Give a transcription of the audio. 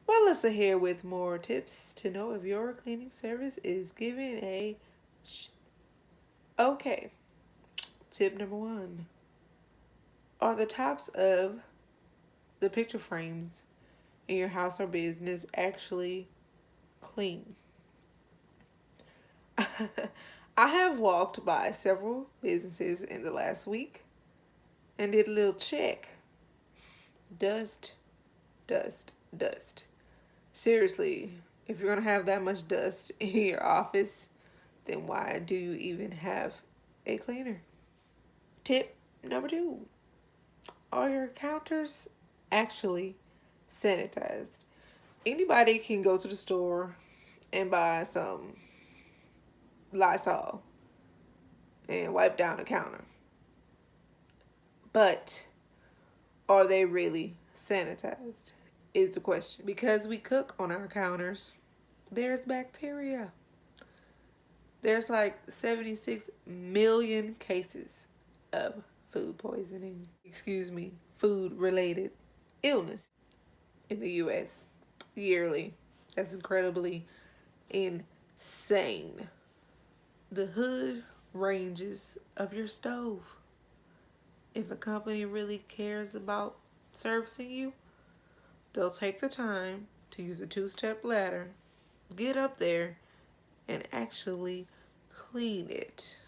Melissa here with more tips to know if your cleaning service is giving a Okay, tip number one. Are the tops of the picture frames in your house or business actually clean? I have walked by several businesses in the last week and did a little check. Dust, dust, dust. Seriously, if you're gonna have that much dust in your office, then why do you even have a cleaner? Tip number two. Are your counters actually sanitized? Anybody can go to the store and buy some Lysol and wipe down the counter. But are they really sanitized? Is the question. Because we cook on our counters, there's bacteria. There's like 76 million cases of food poisoning, food related illness in the US yearly. That's incredibly insane. The hood ranges of your stove. If a company really cares about servicing you, they'll take the time to use a two-step ladder, get up there, and actually clean it.